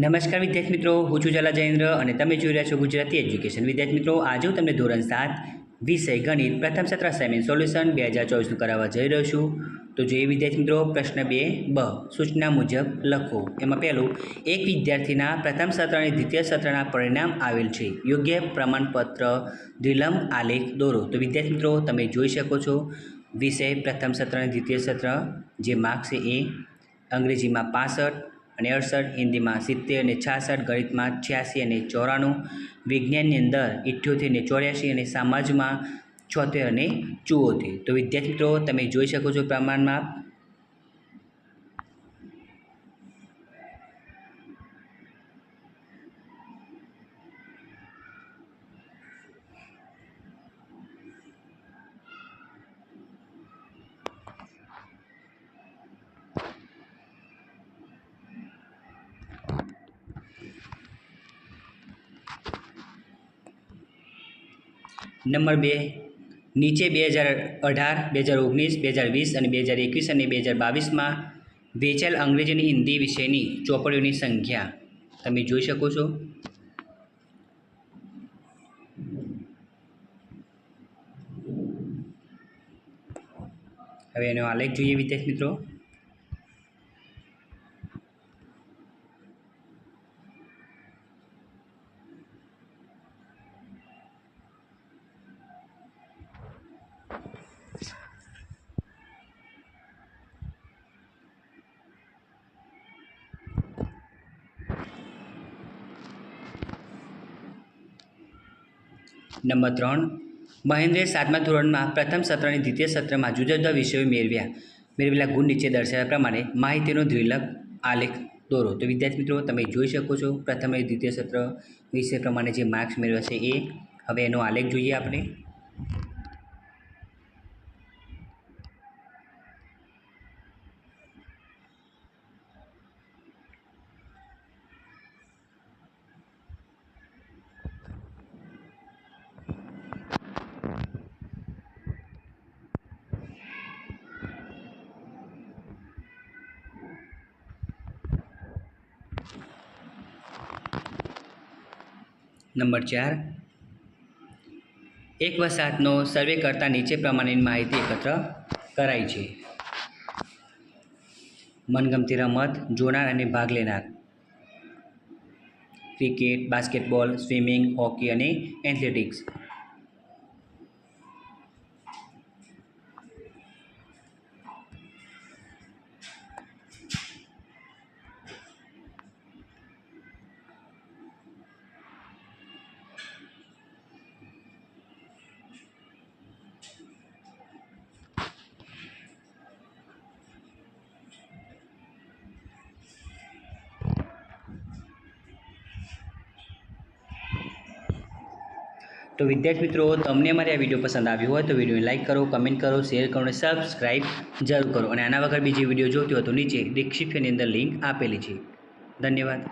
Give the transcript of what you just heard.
નમસ્કાર વિદ્યાર્થી મિત્રો, હું છું ઝાલા જયેન્દ્ર અને તમે જોઈ રહ્યા છો ગુજરાતી એજ્યુકેશન. વિદ્યાર્થી મિત્રો, આજે હું તમને ધોરણ 7 વિષય ગણિત પ્રથમ સત્ર અસાઇનમેન્ટ સોલ્યુશન 2024નું કરાવવા જઈ રહ્યો છું. તો જોઈએ વિદ્યાર્થી મિત્રો, પ્રશ્ન 2 બ સૂચના મુજબ લખો. એમાં પહેલું, એક વિદ્યાર્થીના પ્રથમ સત્ર અને દ્વિતીય સત્રના પરિણામ આવેલ છે. યોગ્ય પ્રમાણપત્ર દ્વિલંબ આલેખ દોરો. તો વિદ્યાર્થી મિત્રો, તમે જોઈ શકો છો વિષય પ્રથમ સત્ર અને દ્વિતીય સત્ર, જે માર્ક્સ છે એ અંગ્રેજીમાં 65 અને 68, હિન્દીમાં 70 અને 66, ગણિતમાં 86 અને 94, વિજ્ઞાનની અંદર 78 અને 84 અને સમાજમાં 76 અને 74. તો વિદ્યાર્થી મિત્રો, તમે જોઈ શકો છો પ્રમાણમાં. નંબર 2, નીચે 2018, 2019, 2020 અને 2021 અને 2022માં વેચાયેલ અંગ્રેજી અને હિન્દી વિષયની ચોપડીઓની સંખ્યા તમે જોઈ શકો છો. હવે એનો આલેખ જોઈએ વિદ્યાર્થી મિત્રો. નંબર 3, મહેન્દ્રે 7મા ધોરણમાં પ્રથમ સત્ર અને દ્વિતીય સત્રમાં જુદા જુદા વિષયો મેળવેલા ગુણ નીચે દર્શાવ્યા પ્રમાણે માહિતીનો દ્વિલંબ આલેખ દોરો. તો વિદ્યાર્થી મિત્રો, તમે જોઈ શકો છો પ્રથમ અને દ્વિતીય સત્ર વિષય પ્રમાણે જે માર્ક્સ મેળવ્યા છે એ. હવે એનો આલેખ જોઈએ આપણે. નંબર 4, એક વસાહતનો સર્વે કરતાં નીચે પ્રમાણેની માહિતી એકત્ર કરાઈ છે. મનગમતી રમત, જોનાર અને ભાગ લેનાર, ક્રિકેટ, બાસ્કેટબોલ, સ્વિમિંગ, હોકી અને એથ્લેટિક્સ. તો વિદ્યાર્થી મિત્રો, તમને અમારી આ વિડીયો પસંદ આવ્યો હોય તો વિડીયોને લાઇક કરો, કમેન્ટ કરો, શેર કરો અને સબસ્ક્રાઈબ જરૂર કરો. અને આના વગર બીજી વિડીયો જોતી હોય તો નીચે ડિસ્ક્રિપ્શનની અંદર લિંક આપેલી છે. ધન્યવાદ.